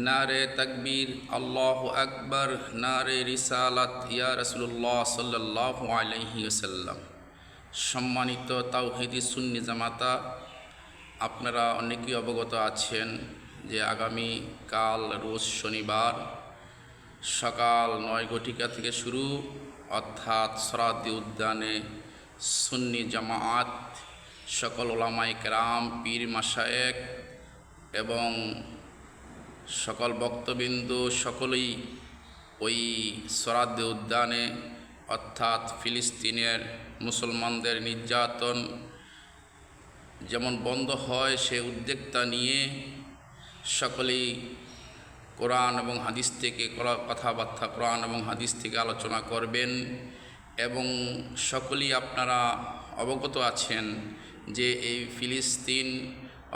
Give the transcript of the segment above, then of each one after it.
নারে তাকবীর, আল্লাহু আকবার, নারে রিসালাত, ইয়া রাসূলুল্লাহ সাল্লাল্লাহু আলাইহি ওয়াসাল্লাম। সম্মানিত তাওহীদি সুন্নি জামাতা, আপনারা অনেকেই অবগত আছেন যে আগামী কাল রোজ শনিবার সকাল 9 ঘটিকা থেকে শুরু, অর্থাৎ সরাদি উদ্যানে সুন্নি জামাআত, সকল ওলামায়ে কেরাম, পীর মাশায়েখ এবং সকল বক্তবিন্দু সকলেই ওই সরাদি উদ্যানে, অর্থাৎ ফিলিস্তিনের মুসলমানদের নির্যাতন যেমন বন্ধ হয় সে উদ্যোক্তা নিয়ে সকলেই কোরআন এবং হাদিস থেকে কথাবার্তা, কোরআন এবং হাদিস থেকে আলোচনা করবেন। এবং সকলেই আপনারা অবগত আছেন যে এই ফিলিস্তিন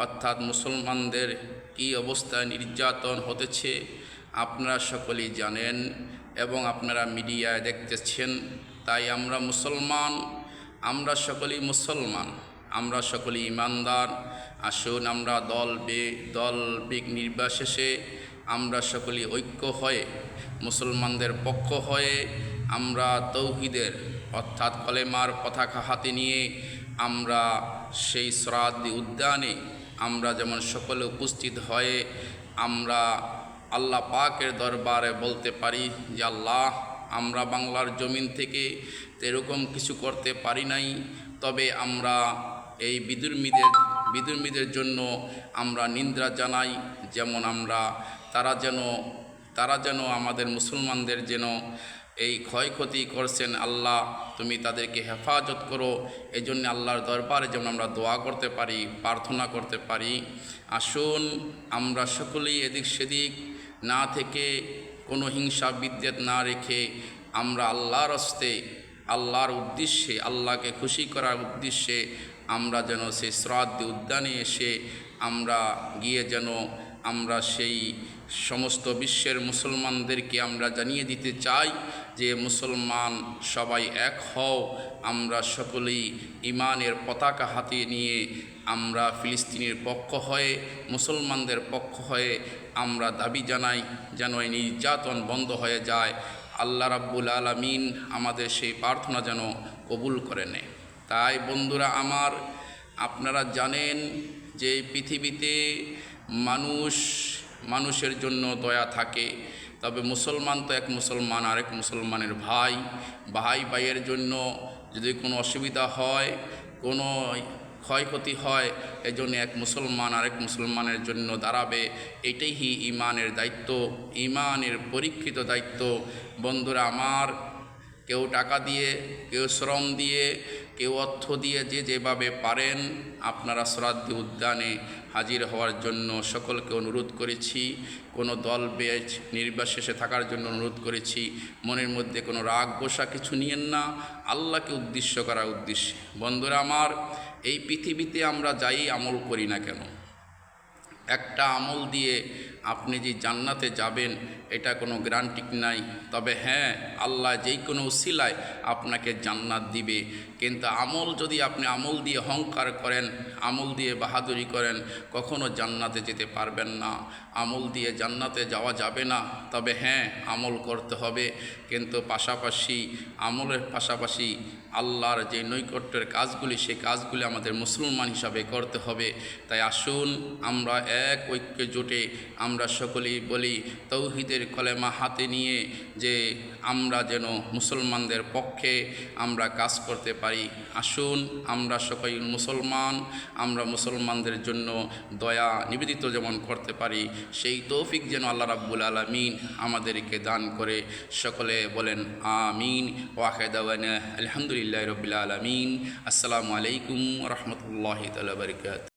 অর্থাৎ মুসলমানদের কী অবস্থায় নির্যাতন হতেছে আপনারা সকলেই জানেন এবং আপনারা মিডিয়ায় দেখতেছেন। তাই আমরা মুসলমান, আমরা সকলেই মুসলমান, আমরা সকলেই ইমানদার। আসুন আমরা দল নির্বিশেষে আমরা সকলেই ঐক্য হয়ে মুসলমানদের পক্ষ হয়ে আমরা তৌহিদের অর্থাৎ কলেমার পতাকা হাতে নিয়ে আমরা সেই সরাদি উদ্যানে আমরা যেমন সকলে উপস্থিত হয়ে আমরা আল্লাহ পাকের দরবারে বলতে পারি যে আল্লাহ, আমরা বাংলার জমিন থেকে এরকম কিছু করতে পারি নাই, তবে আমরা এই বিধর্মীদের জন্য আমরা নিন্দা জানাই। যেমন তারা যেন আমাদের মুসলমানদের যেন এই ক্ষয়ক্ষতি করছেন, আল্লাহ তুমি তাদেরকে হেফাজত করো। এই জন্য আল্লাহর দরবারে যেমন আমরা দোয়া করতে পারি, প্রার্থনা করতে পারি। আসুন আমরা সকলেই এদিক সেদিক না থেকে কোনো হিংসা বিদ্বেষ না রেখে আমরা আল্লাহর হস্তে, আল্লাহর উদ্দেশ্যে, আল্লাহকে খুশি করার উদ্দেশ্যে আমরা যেন সেই সরাদি উদ্যানে এসে আমরা গিয়ে যেন আমরা সেই সমস্ত বিশ্বের মুসলমানদেরকে আমরা জানিয়ে দিতে চাই যে মুসলমান সবাই এক হও। আমরা সকলেই ইমানের পতাকা হাতে নিয়ে আমরা ফিলিস্তিনের পক্ষ হয়ে, মুসলমানদের পক্ষ হয়ে আমরা দাবি জানাই যেন এই নির্যাতন বন্ধ হয়ে যায়। আল্লাহ রাব্বুল আলামিন আমাদের সেই প্রার্থনা যেন কবুল করে নেয়। তাই বন্ধুরা আমার, আপনারা জানেন যে পৃথিবীতে মানুষের জন্য দয়া থাকে, তবে মুসলমান তো এক মুসলমান আরেক মুসলমানের ভাইয়ের জন্য যদি কোনো অসুবিধা হয়, কোনো ক্ষয়ক্ষতি হয়, এই জন্য এক মুসলমান আরেক মুসলমানের জন্য দাঁড়াবে। এটাই ইমানের দায়িত্ব, ইমানের পরীক্ষিত দায়িত্ব। বন্ধুরা আমার, কেউ টাকা দিয়ে, কেউ শ্রম দিয়ে, কেউ অর্থ দিয়ে, যে যেভাবে পারেন আপনারা সরাদি উদ্যানে হাজির হওয়ার জন্য সকলকে অনুরোধ করেছি। কোনো দল নির্বিশেষে থাকার জন্য অনুরোধ করেছি। মনের মধ্যে কোনো রাগ গোসা কিছু নিয়েন না, আল্লাহকে উদ্দেশ্য করার উদ্দেশ্যে। বন্ধুরা আমার, এই পৃথিবীতে আমরা যাই আমল করি না কেন, একটা আমল দিয়ে আপনি যে জান্নাতে যাবেন এটা কোনো গ্যারান্টি নাই। তবে হ্যাঁ, আল্লাহ যেই কোনো উসিলায় আপনাকে জান্নাত দিবে। কিন্তু আমল যদি আপনি আমল দিয়ে অহংকার করেন, আমল দিয়ে বাহাদুরি করেন, কখনো জান্নাতে যেতে পারবেন না। আমল দিয়ে জান্নাতে যাওয়া যাবে না। তবে হ্যাঁ, আমল করতে হবে, কিন্তু আমলের পাশাপাশি আল্লাহর যে নৈকট্যের কাজগুলি, সেই কাজগুলি আমাদের মুসলমান হিসাবে করতে হবে। তাই আসুন আমরা এক ঐক্য জোটে আমরা সকলেই বলি তৌহিদের কলেমা হাতে নিয়ে যে আমরা যেন মুসলমানদের পক্ষে আমরা কাজ করতে পারি। আসুন আমরা সকল মুসলমান, আমরা মুসলমানদের জন্য দয়া নিবেদিত যেমন করতে পারি, সেই তৌফিক যেন আল্লাহ রাব্বুল আলামিন আমাদেরকে দান করে। সকলে বলেন আমিন। ওয়া আখিরু দাওয়ানা আলহামদুলিল্লাহি রাব্বিল আলামিন। আসসালামু আলাইকুম ওয়া রাহমাতুল্লাহি তাআলা ওয়া বারাকাতুহু।